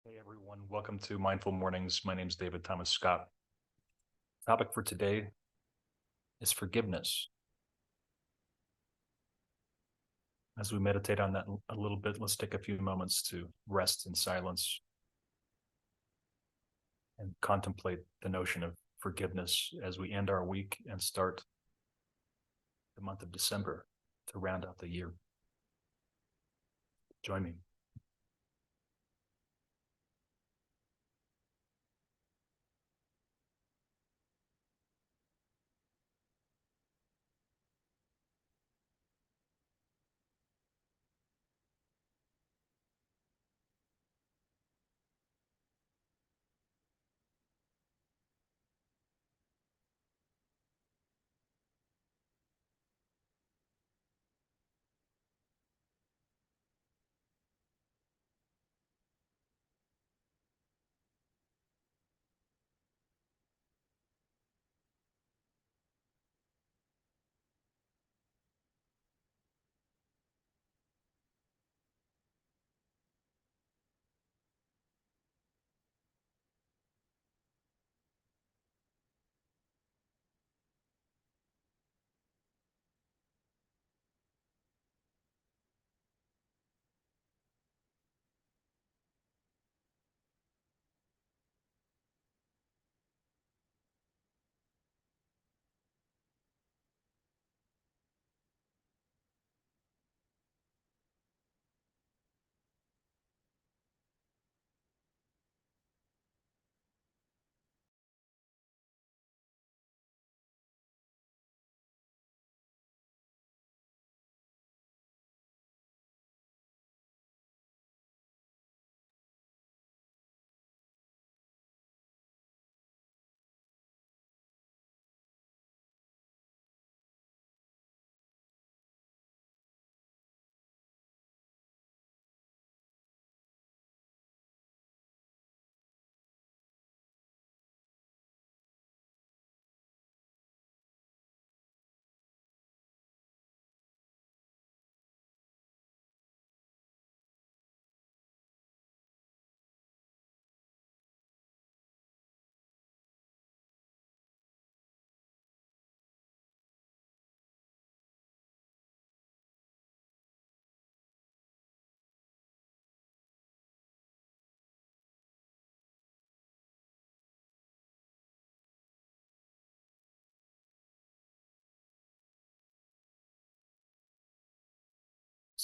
Hey everyone, welcome to Mindful Mornings. My name is David Thomas Scott. Topic for today is forgiveness. As we meditate on that a little bit, let's take a few moments to rest in silence and contemplate the notion of forgiveness as we end our week and start the month of December to round out the year. Join me.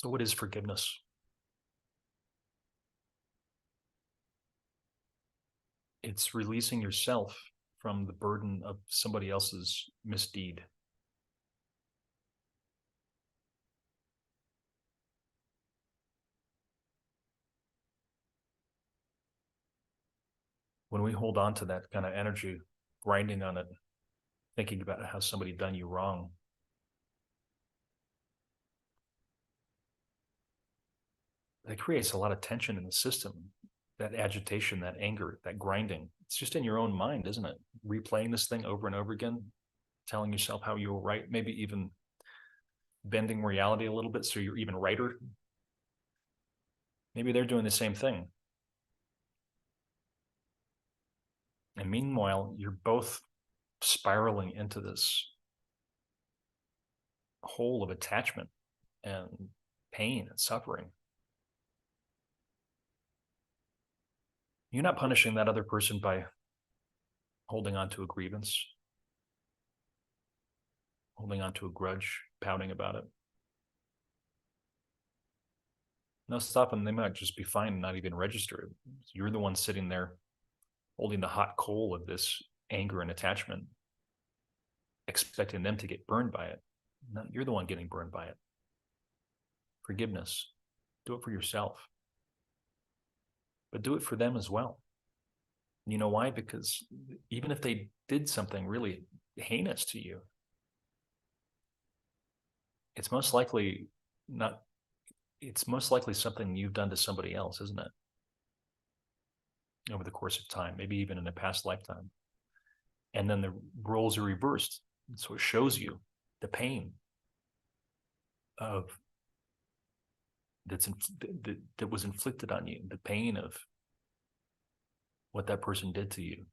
So, what is forgiveness? It's releasing yourself from the burden of somebody else's misdeed. When we hold on to that kind of energy, grinding on it, thinking about how somebody done you wrong, that creates a lot of tension in the system. That agitation, that anger, that grinding. It's just in your own mind, isn't it? Replaying this thing over and over again, telling yourself how you were right, maybe even bending reality a little bit so you're even righter. Maybe they're doing the same thing. And meanwhile, you're both spiraling into this hole of attachment and pain and suffering. You're not punishing that other person by holding on to a grievance, holding on to a grudge, pouting about it. No, stop, and they might just be fine and not even register it. You're the one sitting there holding the hot coal of this anger and attachment, expecting them to get burned by it. No, you're the one getting burned by it. Forgiveness. Do it for yourself, but do it for them as well. You know why? Because even if they did something really heinous to you, it's most likely not, it's most likely something you've done to somebody else, isn't it? Over the course of time, maybe even in a past lifetime. And then the roles are reversed. So it shows you the pain of that was inflicted on you, the pain of what that person did to you.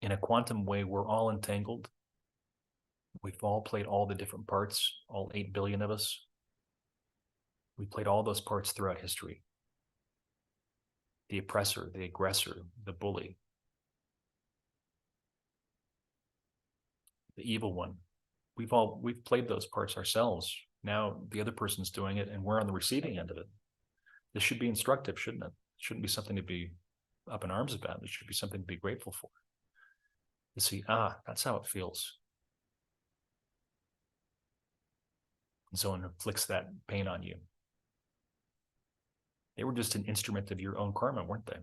In a quantum way, we're all entangled. We've all played all the different parts, all 8 billion of us. We played all those parts throughout history. The oppressor, the aggressor, the bully, the evil one. We've played those parts ourselves. Now the other person's doing it and we're on the receiving end of it. This should be instructive, shouldn't it? It shouldn't be something to be up in arms about. It should be something to be grateful for. To see, that's how it feels. And so it inflicts that pain on you. They were just an instrument of your own karma, weren't they?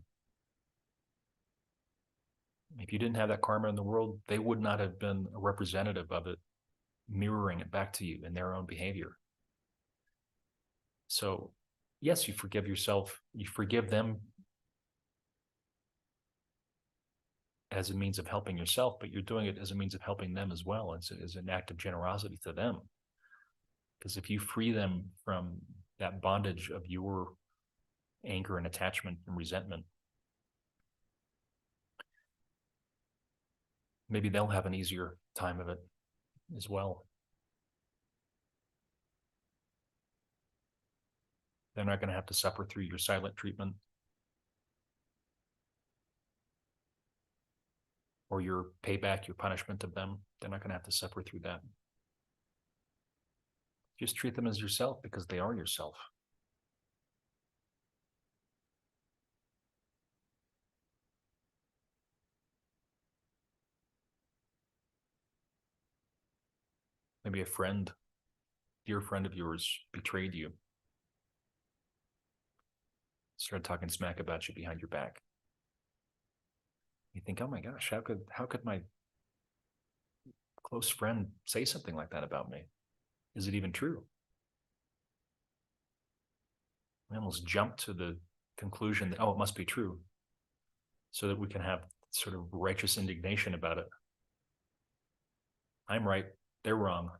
If you didn't have that karma in the world, they would not have been a representative of it, mirroring it back to you in their own behavior. So, yes, you forgive yourself, you forgive them as a means of helping yourself, but you're doing it as a means of helping them as well, as an act of generosity to them. Because if you free them from that bondage of your anger and attachment and resentment, maybe they'll have an easier time of it as well. They're not going to have to suffer through your silent treatment or your payback, your punishment of them. They're not going to have to suffer through that. Just treat them as yourself because they are yourself. Maybe a friend, dear friend of yours, betrayed you. Started talking smack about you behind your back. You think, oh my gosh, how could my close friend say something like that about me? Is it even true? We almost jump to the conclusion that, it must be true, so that we can have sort of righteous indignation about it. I'm right, they're wrong.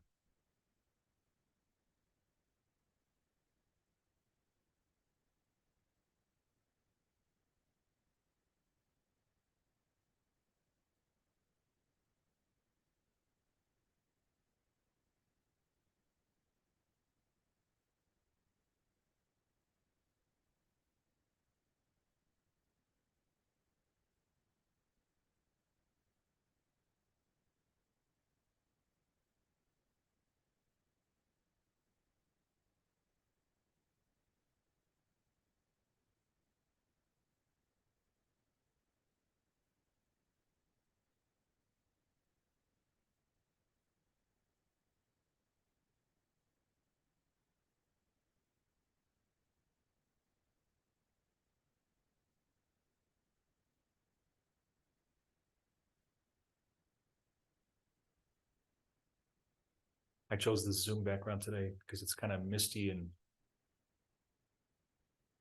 I chose this Zoom background today because it's kind of misty and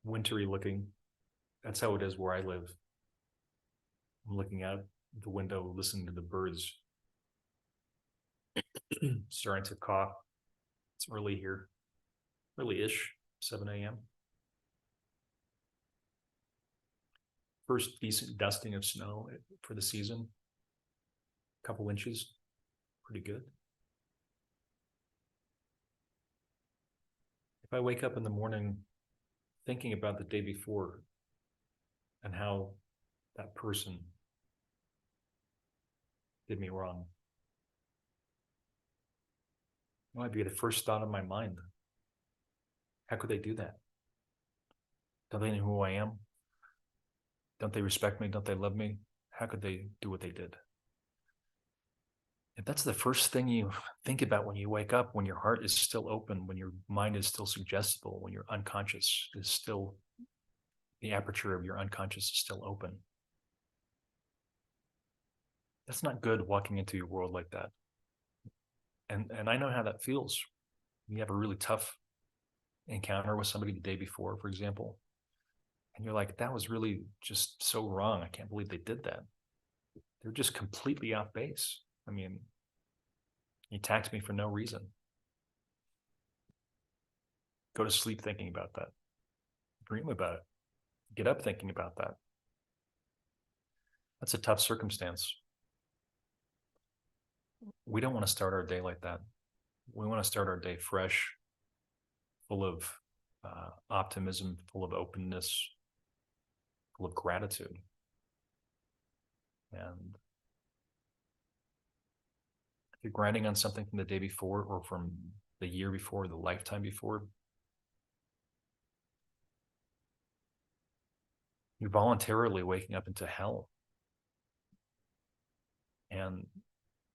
wintry looking. That's how it is where I live. I'm looking out the window, listening to the birds starting to caw. It's early here, early-ish, 7 a.m. First decent dusting of snow for the season. A couple inches, pretty good. If I wake up in the morning thinking about the day before and how that person did me wrong, it might be the first thought in my mind. How could they do that? Don't they know who I am? Don't they respect me? Don't they love me? How could they do what they did? If that's the first thing you think about when you wake up, when your heart is still open, when your mind is still suggestible, when your unconscious is still, the aperture of your unconscious is still open, that's not good walking into your world like that. And I know how that feels. You have a really tough encounter with somebody the day before, for example, and you're like, that was really just so wrong. I can't believe they did that. They're just completely off base. I mean, he attacked me for no reason. Go to sleep thinking about that. Dream about it. Get up thinking about that. That's a tough circumstance. We don't want to start our day like that. We want to start our day fresh, full of optimism, full of openness, full of gratitude. And if you're grinding on something from the day before or from the year before, the lifetime before, you're voluntarily waking up into hell. And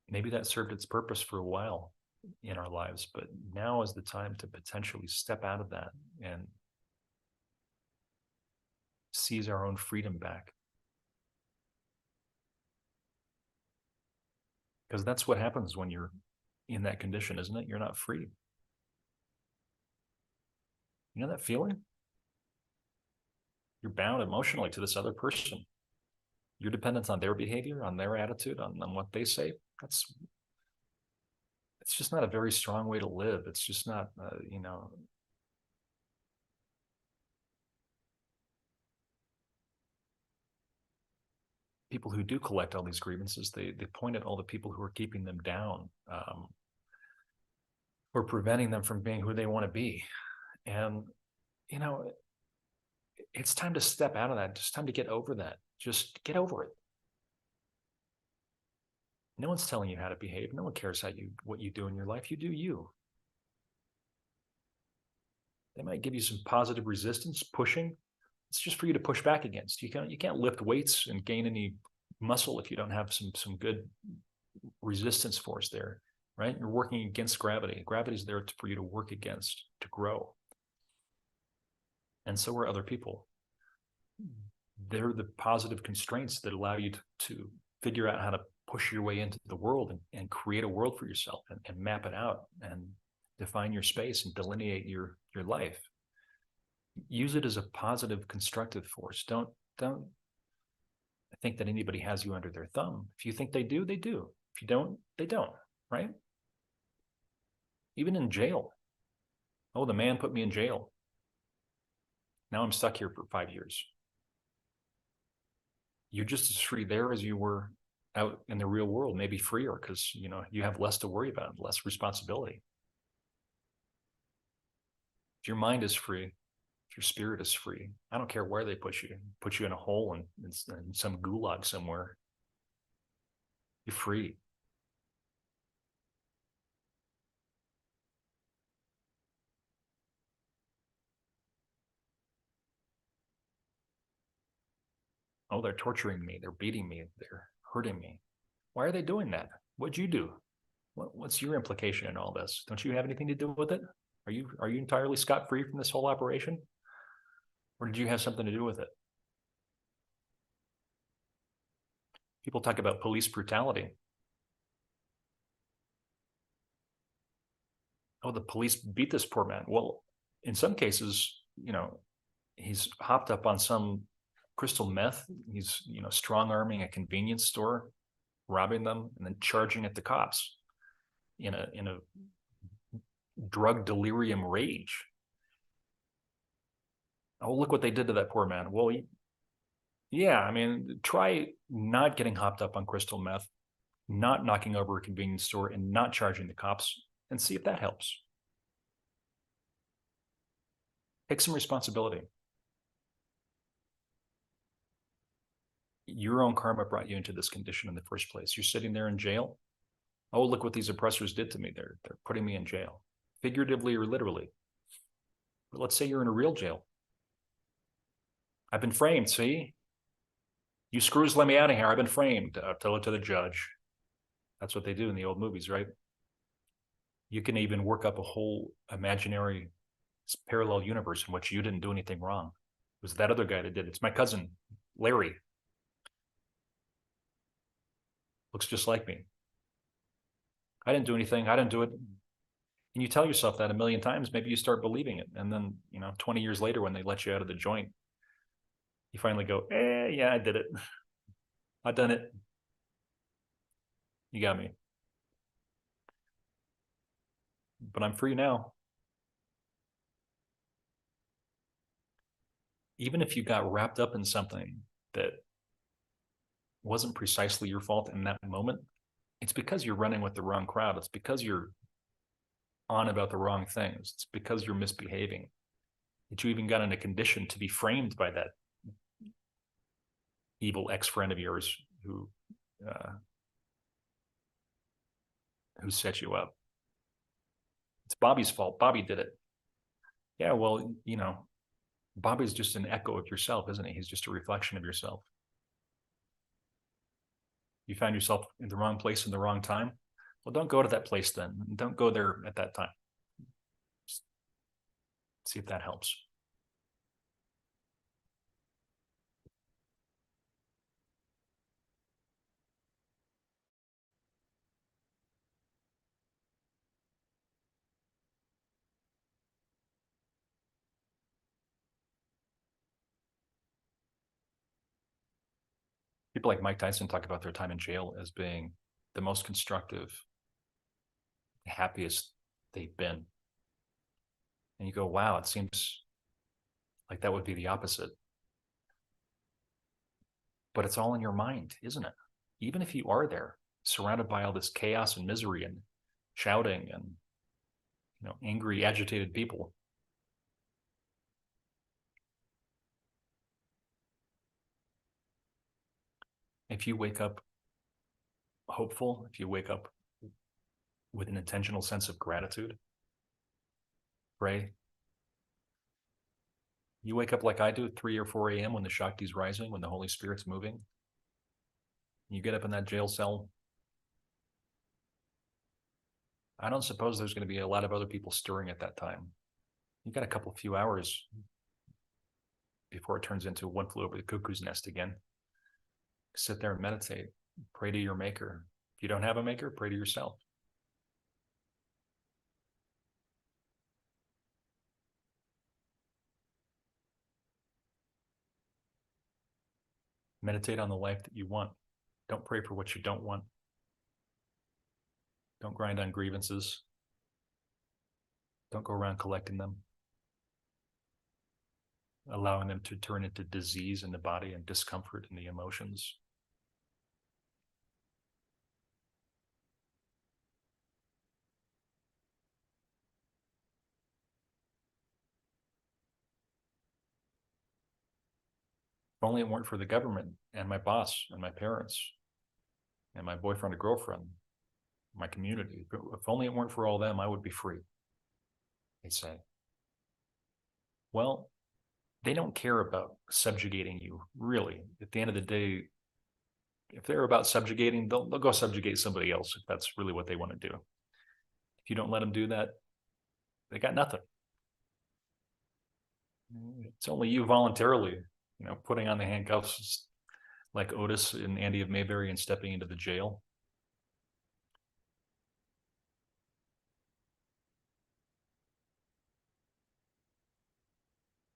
maybe that served its purpose for a while in our lives, but now is the time to potentially step out of that and seize our own freedom back. Because that's what happens when you're in that condition, isn't it? You're not free. You know that feeling? You're bound emotionally to this other person. You're dependent on their behavior, on their attitude, on what they say. It's just not a very strong way to live. It's just not, people who do collect all these grievances, they point at all the people who are keeping them down, or preventing them from being who they want to be. And, it's time to step out of that. It's time to get over that. Just get over it. No one's telling you how to behave. No one cares what you do in your life. You do you. They might give you some positive resistance, pushing. It's just for you to push back against. You can't lift weights and gain any muscle if you don't have some good resistance force there, right? You're working against gravity. Gravity's there for you to work against, to grow. And so are other people. They're the positive constraints that allow you to figure out how to push your way into the world and create a world for yourself and map it out and define your space and delineate your life. Use it as a positive, constructive force. Don't think that anybody has you under their thumb. If you think they do, they do. If you don't, they don't, right? Even in jail. Oh, the man put me in jail. Now I'm stuck here for 5 years. You're just as free there as you were out in the real world, maybe freer because, you have less to worry about, less responsibility. If your mind is free, if your spirit is free, I don't care where they put you in a hole in some gulag somewhere. You're free. Oh, they're torturing me. They're beating me. They're hurting me. Why are they doing that? What'd you do? What's your implication in all this? Don't you have anything to do with it? Are you entirely scot-free from this whole operation? Or did you have something to do with it? People talk about police brutality. Oh, the police beat this poor man. Well, in some cases, he's hopped up on some crystal meth. He's, strong-arming a convenience store, robbing them, and then charging at the cops in a drug delirium rage. Oh, look what they did to that poor man. Well, yeah, try not getting hopped up on crystal meth, not knocking over a convenience store, and not charging the cops, and see if that helps. Take some responsibility. Your own karma brought you into this condition in the first place. You're sitting there in jail. Oh, look what these oppressors did to me. They're putting me in jail, figuratively or literally. But let's say you're in a real jail. I've been framed, see? You screws let me out of here. I've been framed. Tell it to the judge. That's what they do in the old movies, right? You can even work up a whole imaginary parallel universe in which you didn't do anything wrong. It was that other guy that did it. It's my cousin, Larry. Looks just like me. I didn't do anything. I didn't do it. And you tell yourself that a million times, maybe you start believing it. And then, 20 years later, when they let you out of the joint, you finally go, yeah, I did it. I done it. You got me. But I'm free now. even if you got wrapped up in something that wasn't precisely your fault in that moment, it's because you're running with the wrong crowd. It's because you're on about the wrong things. It's because you're misbehaving that you even got in a condition to be framed by that evil ex-friend of yours uh, who set you up. It's Bobby's fault. Bobby did it. Yeah, well, Bobby's just an echo of yourself, isn't he? He's just a reflection of yourself. You found yourself in the wrong place in the wrong time. Well, don't go to that place then. Don't go there at that time. Just see if that helps. People like Mike Tyson talk about their time in jail as being the most constructive, happiest they've been. And you go, wow, it seems like that would be the opposite. But it's all in your mind, isn't it? Even if you are there, surrounded by all this chaos and misery and shouting and angry, agitated people. If you wake up hopeful, if you wake up with an intentional sense of gratitude, pray. You wake up like I do at 3 or 4 a.m. when the Shakti's rising, when the Holy Spirit's moving. You get up in that jail cell. I don't suppose there's going to be a lot of other people stirring at that time. You got a few hours before it turns into One Flew Over the Cuckoo's Nest again. Sit there and meditate. Pray to your maker. If you don't have a maker, pray to yourself. Meditate on the life that you want. Don't pray for what you don't want. Don't grind on grievances. Don't go around collecting them, allowing them to turn into disease in the body and discomfort in the emotions. If only it weren't for the government and my boss and my parents and my boyfriend or girlfriend, my community. If only it weren't for all them, I would be free, they say. Well, they don't care about subjugating you, really. At the end of the day, if they're about subjugating, they'll go subjugate somebody else if that's really what they want to do. If you don't let them do that, they got nothing. It's only you voluntarily, putting on the handcuffs like Otis and Andy of Mayberry and stepping into the jail.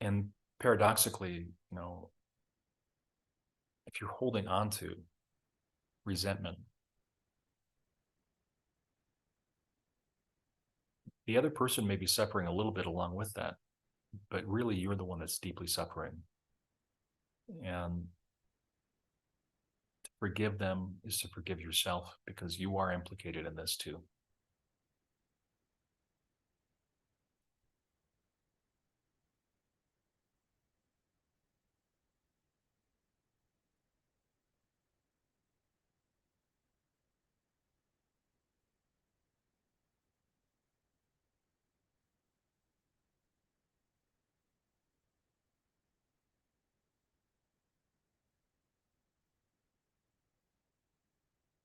And paradoxically, if you're holding on to resentment, the other person may be suffering a little bit along with that, but really you're the one that's deeply suffering. And to forgive them is to forgive yourself because you are implicated in this too.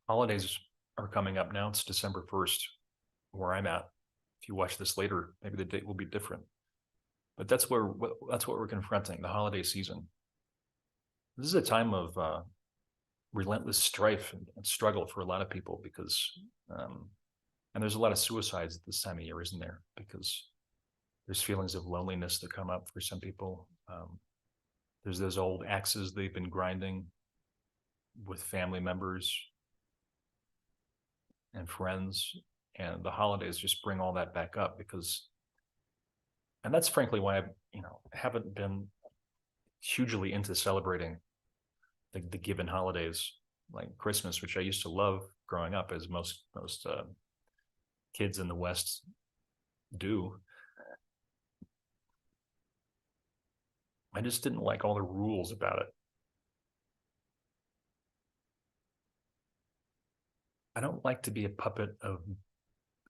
Holidays are coming up now. It's December 1st, where I'm at. If you watch this later, maybe the date will be different. But that's what we're confronting, the holiday season. This is a time of relentless strife and struggle for a lot of people because, and there's a lot of suicides at this time of year, isn't there? Because there's feelings of loneliness that come up for some people. There's those old axes they've been grinding with family members and friends, and the holidays just bring all that back up because, and that's frankly why I haven't been hugely into celebrating the given holidays like Christmas, which I used to love growing up, as most kids in the West do. I just didn't like all the rules about it. I don't like to be a puppet of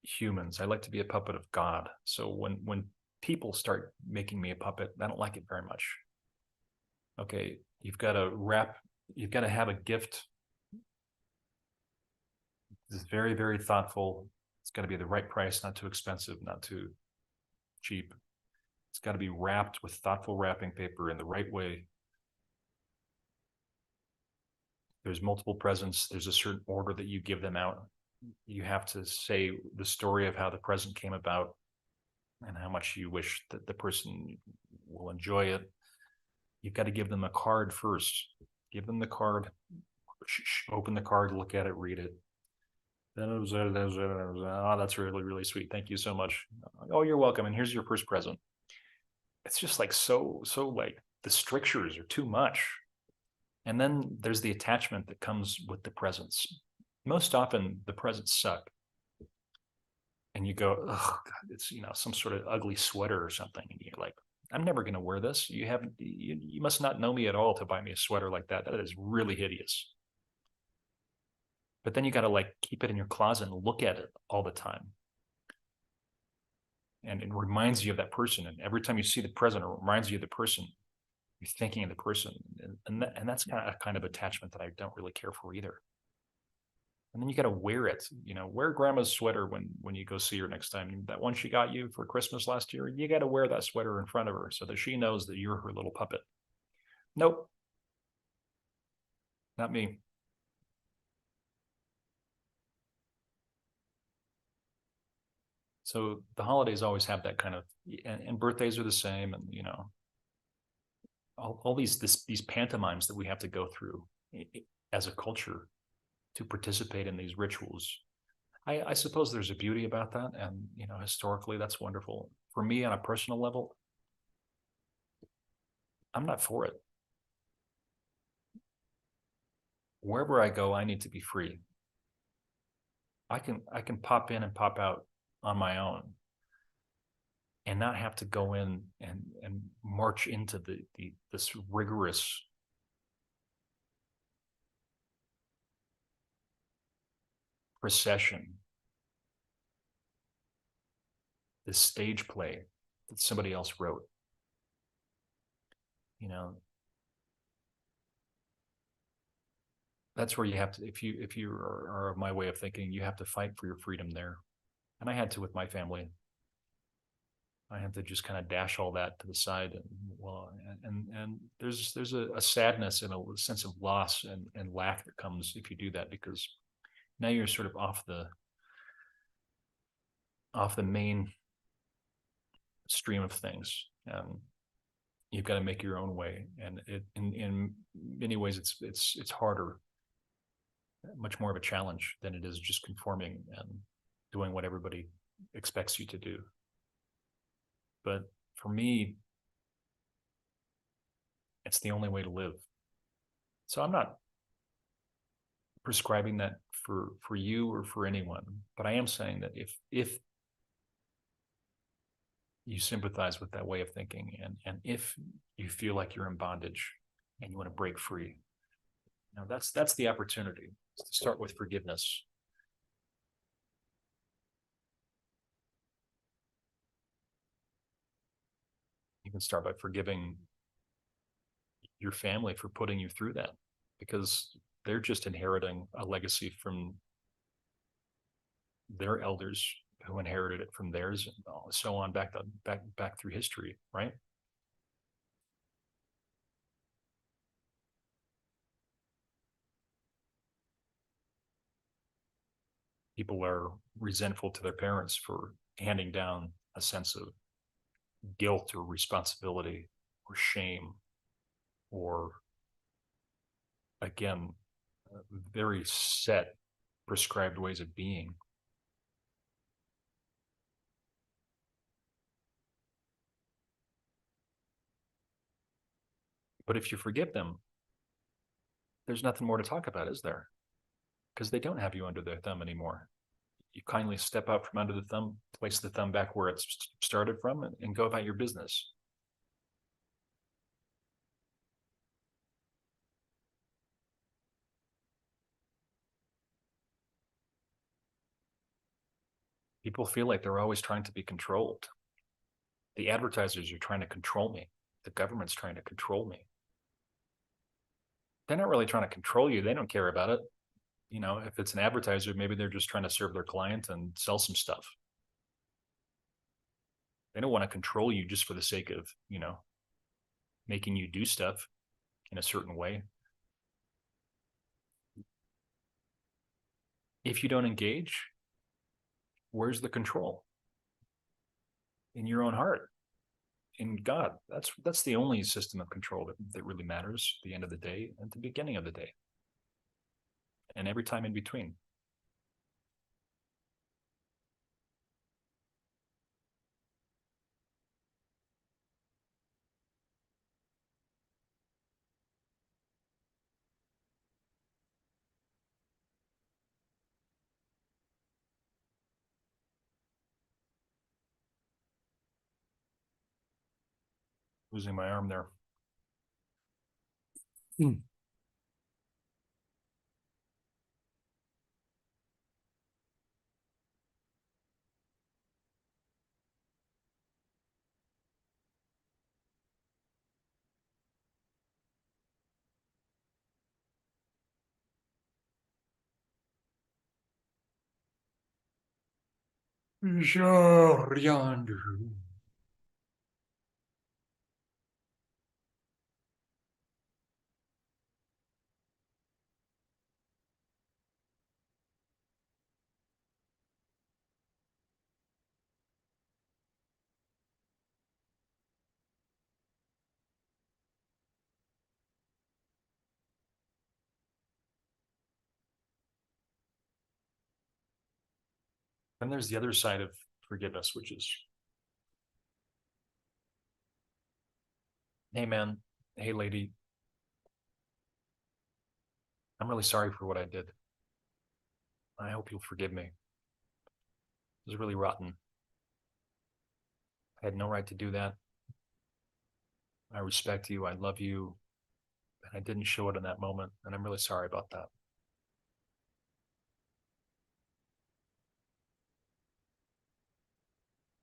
humans. I like to be a puppet of God. So when people start making me a puppet, I don't like it very much. Okay, you've got to have a gift. It's very, very thoughtful. It's got to be the right price, not too expensive, not too cheap. It's got to be wrapped with thoughtful wrapping paper in the right way. There's multiple presents. There's a certain order that you give them out. You have to say the story of how the present came about and how much you wish that the person will enjoy it. You've got to give them a card first. Give them the card, open the card, look at it, read it. Then it was, oh, that's really, really sweet. Thank you so much. Oh, you're welcome. And here's your first present. It's just like so like the strictures are too much. And then there's the attachment that comes with the presents. Most often the presents suck. And you go, oh, God, it's, some sort of ugly sweater or something. And you're like, I'm never going to wear this. You must not know me at all to buy me a sweater like that. That is really hideous. But then you got to like keep it in your closet and look at it all the time. And it reminds you of that person. And every time you see the present, it reminds you of the person. You're thinking of the person. And that's kind of attachment that I don't really care for either. And then you got to wear it, wear grandma's sweater when you go see her next time. That one she got you for Christmas last year, you got to wear that sweater in front of her so that she knows that you're her little puppet. Nope. Not me. So the holidays always have that kind of, and birthdays are the same. And, all these pantomimes that we have to go through as a culture to participate in these rituals. I suppose there's a beauty about that. And, historically, that's wonderful. For me, on a personal level, I'm not for it. Wherever I go, I need to be free. I can pop in and pop out on my own and not have to go in and march into this rigorous procession, this stage play that somebody else wrote. That's where you have to, if you are of my way of thinking, you have to fight for your freedom there. And I had to with my family. I had to just kind of dash all that to the side, and there's a sadness and a sense of loss and lack that comes if you do that, because now you're sort of off the main stream of things. You've got to make your own way, and in many ways it's harder, much more of a challenge than it is just conforming and doing what everybody expects you to do. But for me, it's the only way to live. So I'm not prescribing that for you or for anyone, but I am saying that if you sympathize with that way of thinking, and if you feel like you're in bondage and you want to break free, that's the opportunity to start with forgiveness. You can start by forgiving your family for putting you through that, because they're just inheriting a legacy from their elders who inherited it from theirs, and so on back through history, right? People are resentful to their parents for handing down a sense of guilt or responsibility or shame, or again, very set prescribed ways of being. But if you forgive them, there's nothing more to talk about, is there? Because they don't have you under their thumb anymore. You kindly step out from under the thumb, place the thumb back where it's started from, and go about your business. People feel like they're always trying to be controlled. The advertisers are trying to control me. The government's trying to control me. They're not really trying to control you. They don't care about it. You know, if it's an advertiser, maybe they're just trying to serve their client and sell some stuff. They don't want to control you just for the sake of, making you do stuff in a certain way. If you don't engage, where's the control? In your own heart, in God. That's the only system of control that really matters at the end of the day and the beginning of the day. And every time in between. Losing my arm there. And there's the other side of forgiveness, which is, hey man, hey lady, I'm really sorry for what I did. I hope you'll forgive me. It was really rotten. I had no right to do that. I respect you. I love you. And I didn't show it in that moment. And I'm really sorry about that.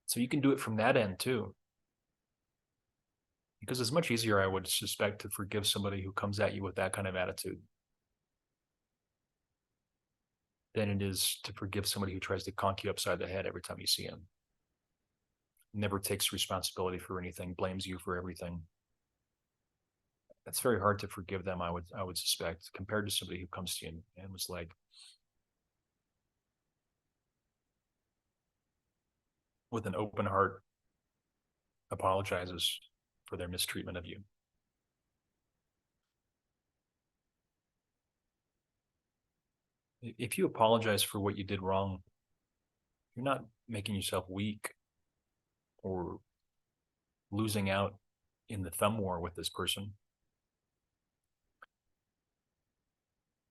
So you can do it from that end too. Because it's much easier, I would suspect, to forgive somebody who comes at you with that kind of attitude than it is to forgive somebody who tries to conk you upside the head every time you see him. Never takes responsibility for anything, blames you for everything. It's very hard to forgive them, I would suspect, compared to somebody who comes to you and was like, with an open heart, apologizes for their mistreatment of you. If you apologize for what you did wrong, you're not making yourself weak or losing out in the thumb war with this person.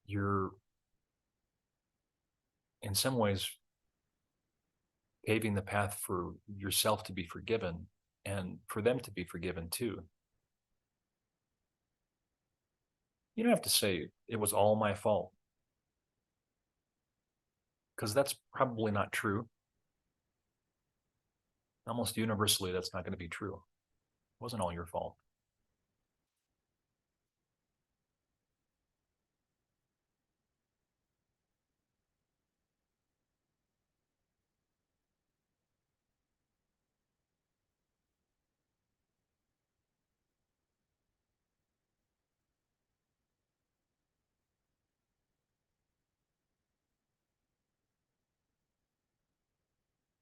You're, in some ways, paving the path for yourself to be forgiven and for them to be forgiven too. You don't have to say it was all my fault, because that's probably not true. Almost universally, that's not going to be true. It wasn't all your fault.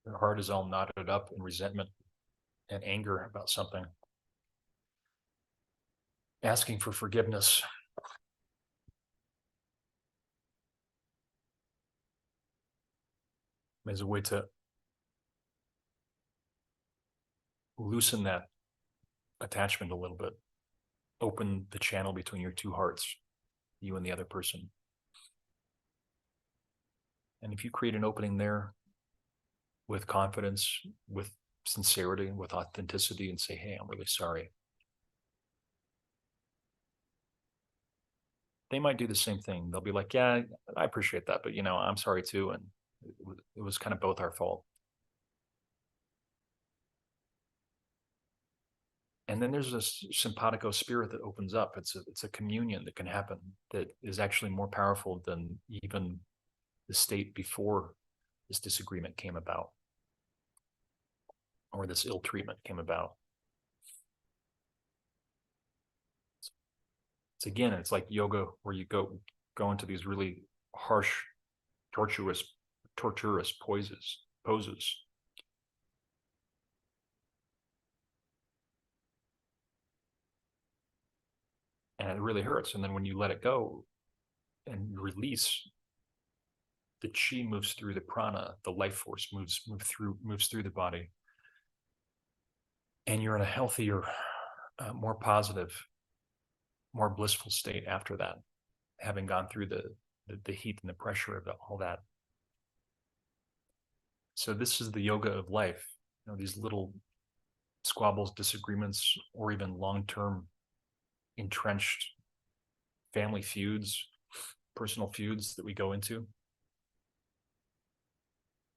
Your heart is all knotted up in resentment and anger about something. Asking for forgiveness is a way to loosen that attachment a little bit open the channel between your two hearts, you and the other person. And if you create an opening there with confidence, with sincerity, with authenticity, and say, hey, I'm really sorry, they might do the same thing. They'll be like, yeah, I appreciate that, but I'm sorry too. And it was kind of both our fault. And then there's this simpatico spirit that opens up. It's a communion that can happen that is actually more powerful than even the state before this disagreement came about or this ill treatment came about. It's like yoga where you go into these really harsh, torturous poses. And it really hurts. And then when you let it go and release, the chi moves through the prana, the life force moves through the body. And you're in a healthier, more positive, more blissful state after that, having gone through the heat and the pressure of all that. So this is the yoga of life. These little squabbles, disagreements, or even long-term entrenched family feuds, personal feuds that we go into.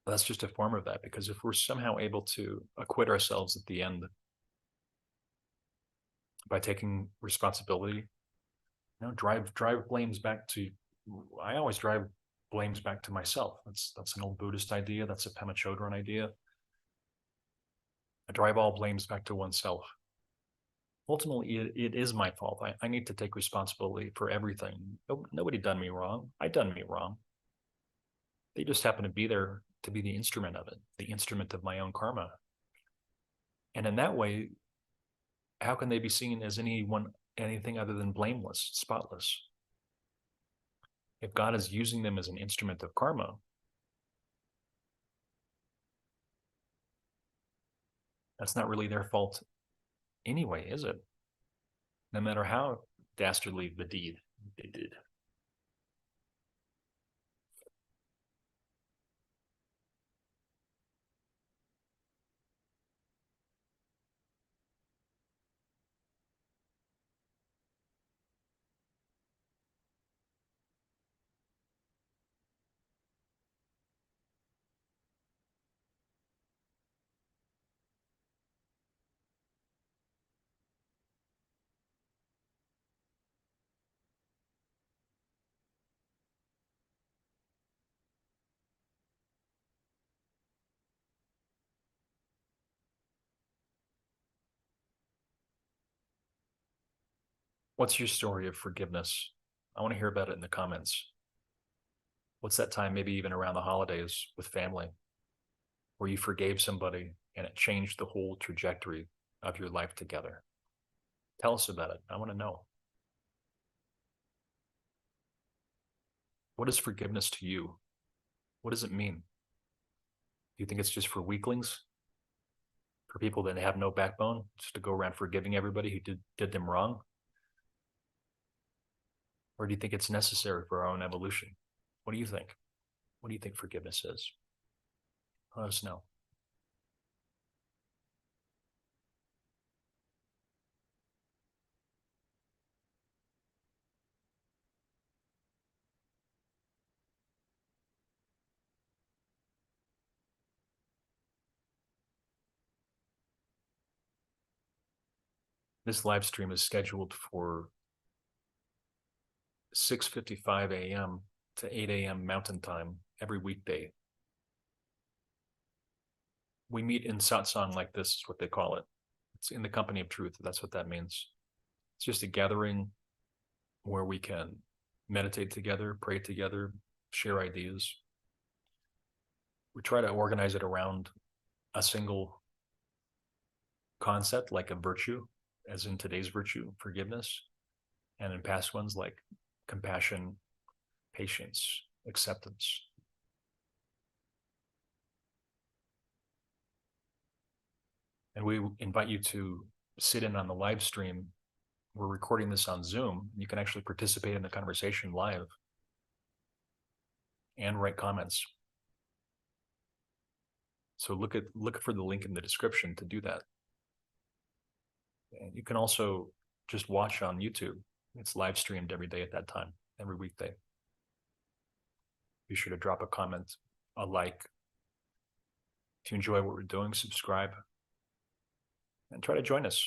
That's just a form of that, because if we're somehow able to acquit ourselves at the end by taking responsibility, drive blames back to, I always drive blames back to myself. That's an old Buddhist idea. That's a Pema Chodron idea. I drive all blames back to oneself. Ultimately, it is my fault. I need to take responsibility for everything. Nobody done me wrong. I done me wrong. They just happen to be there to be the instrument of it, the instrument of my own karma. And in that way, how can they be seen as anything other than blameless, spotless? If God is using them as an instrument of karma, that's not really their fault anyway, is it? No matter how dastardly the deed they did. What's your story of forgiveness? I want to hear about it in the comments. What's that time, maybe even around the holidays with family, where you forgave somebody and it changed the whole trajectory of your life together? Tell us about it. I want to know. What is forgiveness to you? What does it mean? Do you think it's just for weaklings? For people that have no backbone, just to go around forgiving everybody who did them wrong? Or do you think it's necessary for our own evolution? What do you think? What do you think forgiveness is? Let us know. This live stream is scheduled for 6:55 a.m. to 8 a.m. Mountain Time every weekday. We meet in satsang like this, is what they call it. It's in the company of truth. That's what that means. It's just a gathering where we can meditate together, pray together, share ideas. We try to organize it around a single concept, like a virtue, as in today's virtue, forgiveness, and in past ones like compassion, patience, acceptance. And we invite you to sit in on the live stream we're recording this on Zoom. You can actually participate in the conversation live and write comments. So look for the link in the description to do that. And you can also just watch on YouTube. It's live streamed every day at that time, every weekday. Be sure to drop a comment, a like. If you enjoy what we're doing, subscribe and try to join us.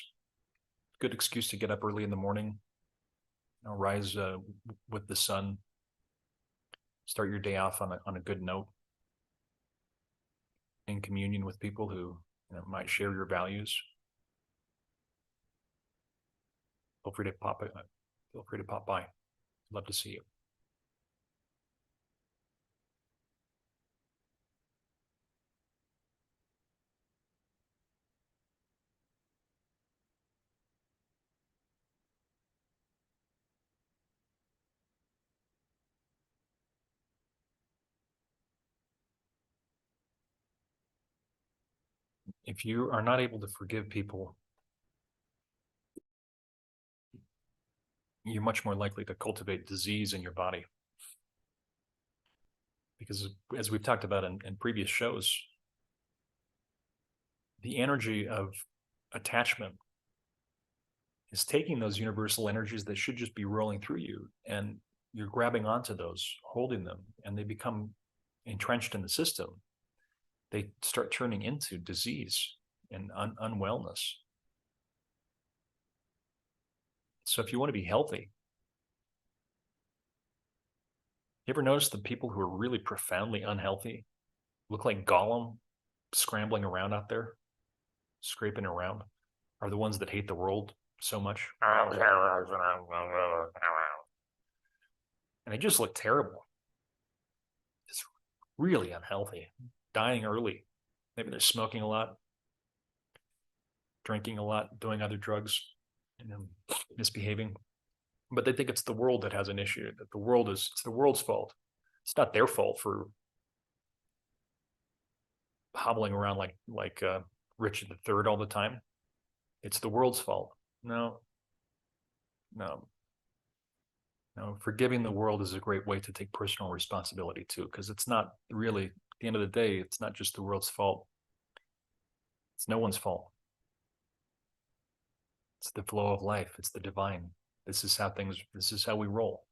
Good excuse to get up early in the morning, rise with the sun, start your day off on a good note, in communion with people who might share your values. Feel free to pop by. Love to see you. If you are not able to forgive people, you're much more likely to cultivate disease in your body. Because as we've talked about in previous shows, the energy of attachment is taking those universal energies that should just be rolling through you, and you're grabbing onto those, holding them, and they become entrenched in the system. They start turning into disease and unwellness. So if you want to be healthy, you ever notice the people who are really profoundly unhealthy look like Gollum scrambling around out there, scraping around, are the ones that hate the world so much? And they just look terrible. It's really unhealthy, dying early. Maybe they're smoking a lot, drinking a lot, doing other drugs, misbehaving. But they think it's the world that has an issue, that it's the world's fault. It's not their fault for hobbling around like Richard III all the time. It's the world's fault. No. Forgiving the world is a great way to take personal responsibility too, because it's not really, at the end of the day, it's not just the world's fault. It's no one's fault. It's the flow of life. It's the divine. This is how we roll.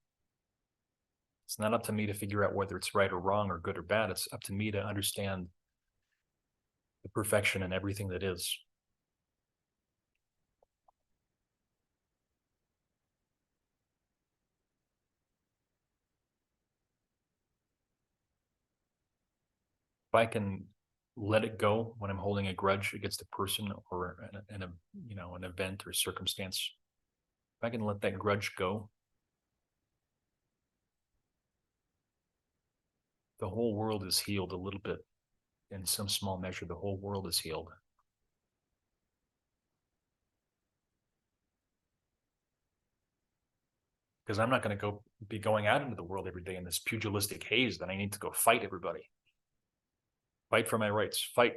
It's not up to me to figure out whether it's right or wrong or good or bad. It's up to me to understand the perfection in everything that is. If I can let it go when I'm holding a grudge against a person or an event or circumstance, if I can let that grudge go, the whole world is healed a little bit. In some small measure, the whole world is healed. Because I'm not going to be going out into the world every day in this pugilistic haze that I need to go fight everybody. Fight for my rights. Fight.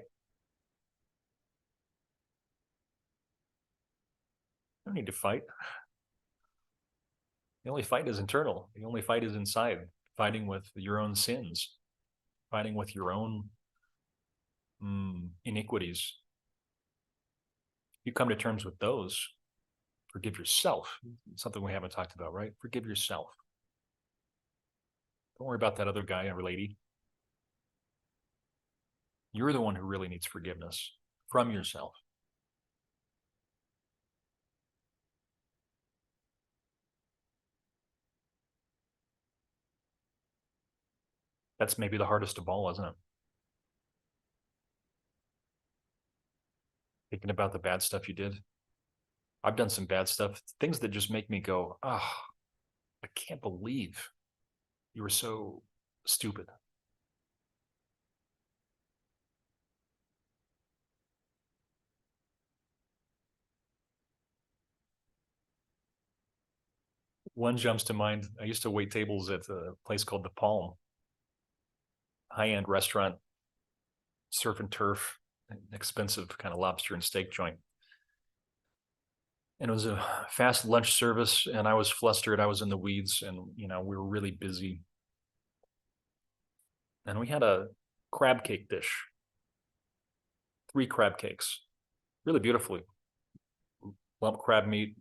I don't need to fight. The only fight is internal. The only fight is inside. Fighting with your own sins. Fighting with your own iniquities. You come to terms with those. Forgive yourself. Something we haven't talked about, right? Forgive yourself. Don't worry about that other guy or lady. You're the one who really needs forgiveness from yourself. That's maybe the hardest of all, isn't it? Thinking about the bad stuff you did. I've done some bad stuff, things that just make me go, I can't believe you were so stupid. One jumps to mind. I used to wait tables at a place called The Palm, high-end restaurant, surf and turf, an expensive kind of lobster and steak joint. And it was a fast lunch service, and I was flustered. I was in the weeds, and we were really busy. And we had a crab cake dish, 3 crab cakes, really beautifully. Lump crab meat,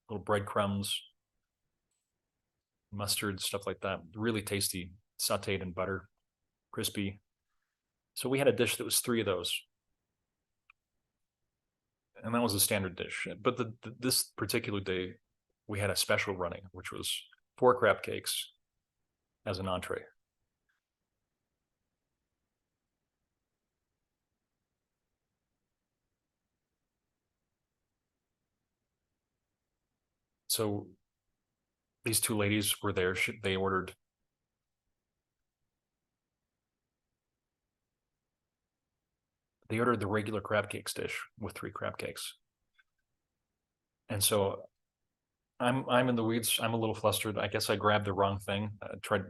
little breadcrumbs, mustard, stuff like that. Really tasty, sauteed in butter, crispy. So we had a dish that was 3 of those. And that was a standard dish. But this particular day, we had a special running, which was 4 crab cakes as an entree. So these 2 ladies were there. They ordered the regular crab cakes dish with 3 crab cakes. And so I'm in the weeds. I'm a little flustered. I guess I grabbed the wrong thing.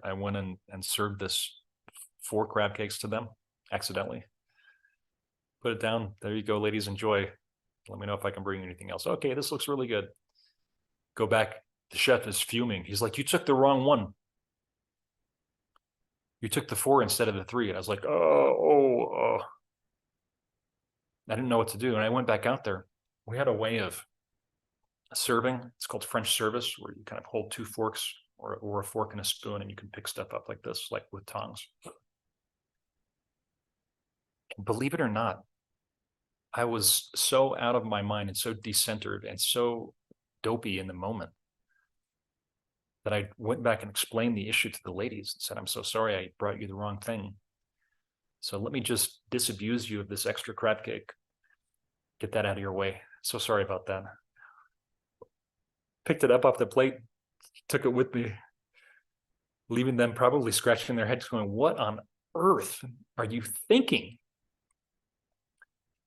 I went in and served this 4 crab cakes to them accidentally. Put it down. There you go, ladies. Enjoy. Let me know if I can bring you anything else. Okay, this looks really good. Go back. The chef is fuming. He's like, "You took the wrong one. You took the 4 instead of the 3." And I was like, oh. I didn't know what to do. And I went back out there. We had a way of serving. It's called French service, where you kind of hold 2 forks or a fork and a spoon, and you can pick stuff up like this, like with tongs. Believe it or not, I was so out of my mind and so decentered and so dopey in the moment that I went back and explained the issue to the ladies and said, "I'm so sorry, I brought you the wrong thing. So let me just disabuse you of this extra crab cake. Get that out of your way. So sorry about that." Picked it up off the plate, took it with me, leaving them probably scratching their heads going, "What on earth are you thinking?"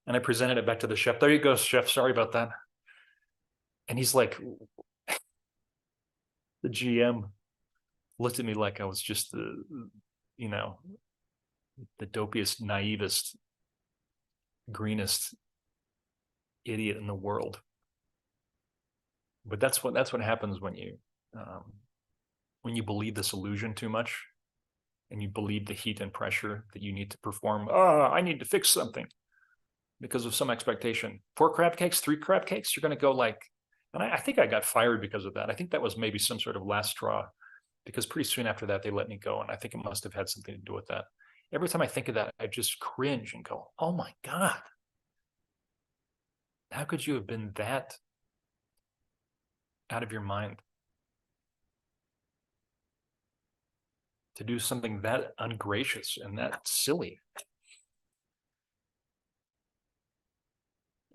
And I presented it back to the chef. "There you go, chef. Sorry about that." And he's like, the GM looked at me like I was just the dopiest, naivest, greenest idiot in the world. But that's what happens when you believe this illusion too much, and you believe the heat and pressure that you need to perform. I need to fix something because of some expectation. 4 crab cakes, 3 crab cakes. You're going to go like, and I think I got fired because of that. I think that was maybe some sort of last straw, because pretty soon after that, they let me go. And I think it must have had something to do with that. Every time I think of that, I just cringe and go, "Oh my God, how could you have been that out of your mind to do something that ungracious and that silly?"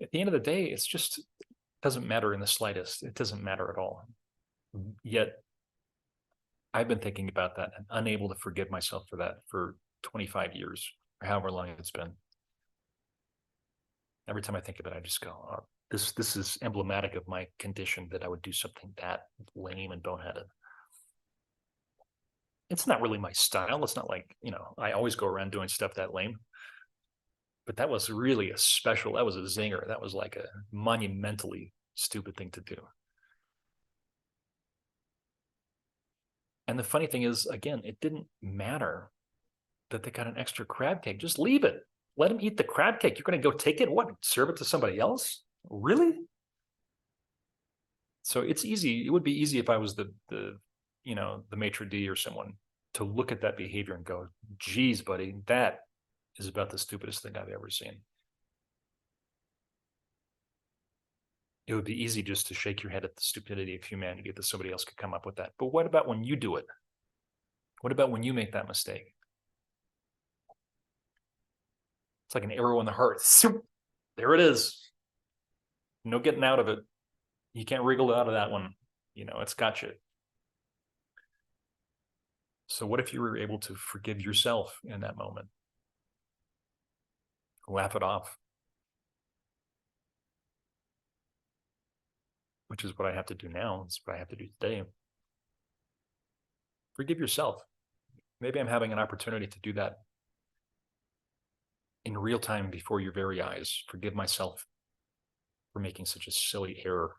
At the end of the day, it's just, it doesn't matter in the slightest. It doesn't matter at all. Yet I've been thinking about that and unable to forgive myself for that for 25 years, or however long it's been. Every time I think of it, I just go, "Oh, this is emblematic of my condition, that I would do something that lame and boneheaded." It's not really my style. It's not like, I always go around doing stuff that lame. But that was really that was a zinger. That was like a monumentally stupid thing to do. And the funny thing is, again, it didn't matter that they got an extra crab cake. Just leave it. Let them eat the crab cake. You're going to go take it? What? Serve it to somebody else? Really? So it's easy. It would be easy if I was the maitre d' or someone, to look at that behavior and go, "Geez, buddy, that is about the stupidest thing I've ever seen." It would be easy just to shake your head at the stupidity of humanity that somebody else could come up with that. But what about when you do it? What about when you make that mistake? It's like an arrow in the heart. There it is. No getting out of it. You can't wriggle out of that one. It's got you. So what if you were able to forgive yourself in that moment? Laugh it off. Which is what I have to do now. It's what I have to do today. Forgive yourself. Maybe I'm having an opportunity to do that in real time before your very eyes. Forgive myself for making such a silly error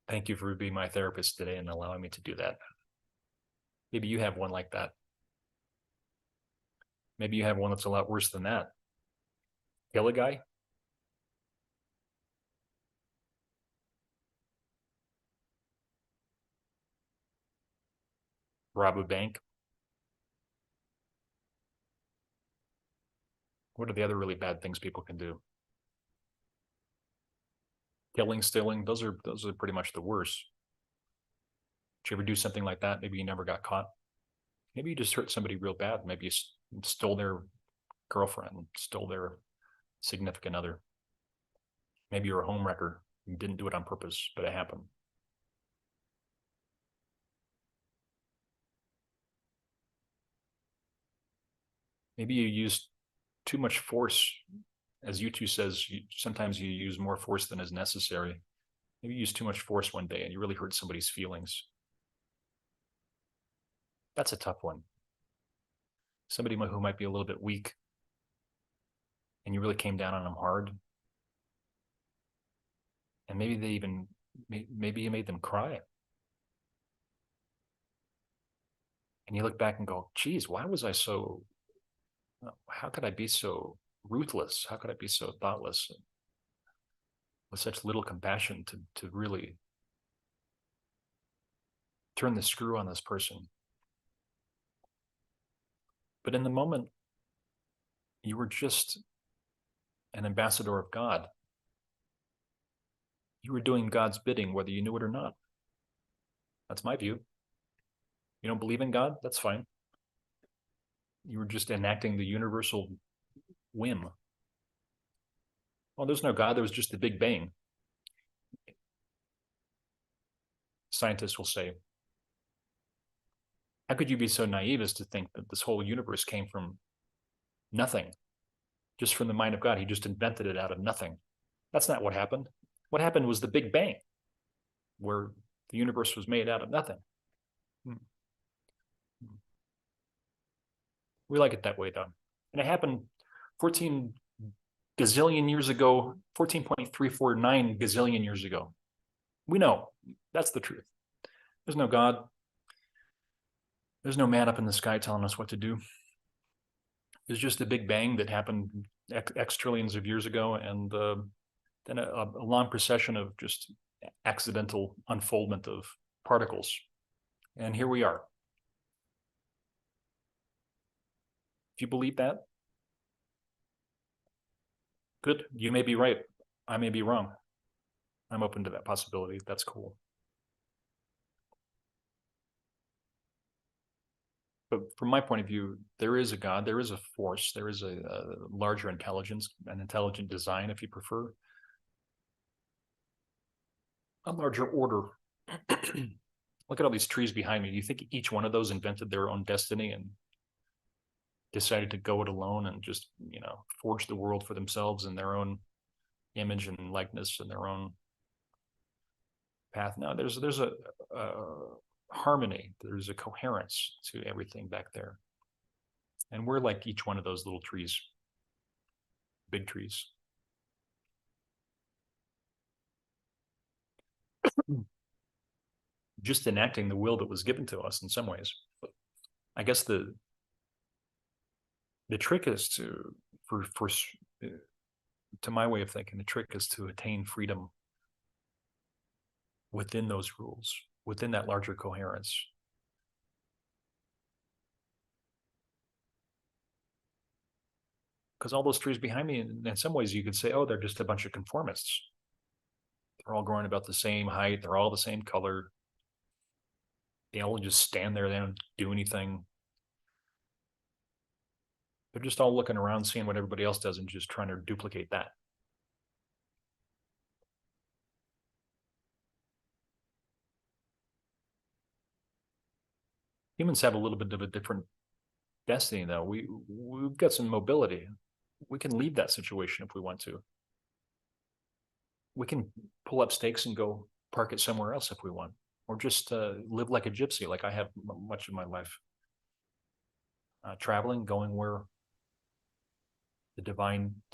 Thank you for being my therapist today and allowing me to do that. Maybe you have one like that. Maybe you have one that's a lot worse than that. Kill a guy? Rob a bank? What are the other really bad things people can do? Killing, stealing, those are pretty much the worst. Did you ever do something like that? Maybe you never got caught. Maybe you just hurt somebody real bad. Maybe you stole their girlfriend, stole their significant other. Maybe you're a home wrecker. You didn't do it on purpose, but it happened. Maybe you used too much force. As U2 says, sometimes you use more force than is necessary. Maybe you used too much force one day and you really hurt somebody's feelings. That's a tough one. Somebody who might be a little bit weak and you really came down on them hard. And maybe maybe you made them cry. And you look back and go, geez, how could I be so ruthless? How could I be so thoughtless with such little compassion to really turn the screw on this person? But in the moment, you were just an ambassador of God. You were doing God's bidding, whether you knew it or not. That's my view. You don't believe in God? That's fine. You were just enacting the universal whim. Well, there's no God. There was just the Big Bang. Scientists will say, how could you be so naive as to think that this whole universe came from nothing, just from the mind of God? He just invented it out of nothing. That's not what happened. What happened was the Big Bang, where the universe was made out of nothing. We like it that way, though. And it happened 14 gazillion years ago, 14.349 gazillion years ago. We know that's the truth. There's no God. There's no man up in the sky telling us what to do. There's just a Big Bang that happened X trillions of years ago, and then a long procession of just accidental unfoldment of particles. And here we are. If you believe that, good. You may be right. I may be wrong. I'm open to that possibility. That's cool. But from my point of view, there is a God, there is a force, there is a larger intelligence, an intelligent design, if you prefer, a larger order. Look at all these trees behind me. Do you think each one of those invented their own destiny and decided to go it alone and just, forge the world for themselves in their own image and likeness and their own path? No, there's a harmony, there's a coherence to everything back there. And we're like each one of those little trees, big trees. Just enacting the will that was given to us in some ways. I guess the trick is to my way of thinking, the trick is to attain freedom within those rules, within that larger coherence. Because all those trees behind me, in some ways you could say, oh, they're just a bunch of conformists. They're all growing about the same height. They're all the same color. They all just stand there. They don't do anything. They're just all looking around, seeing what everybody else does and just trying to duplicate that. Humans have a little bit of a different destiny, though. We've got some mobility. We can leave that situation if we want to. We can pull up stakes and go park it somewhere else if we want, or just live like a gypsy, like I have much of my life. Traveling, going where the divine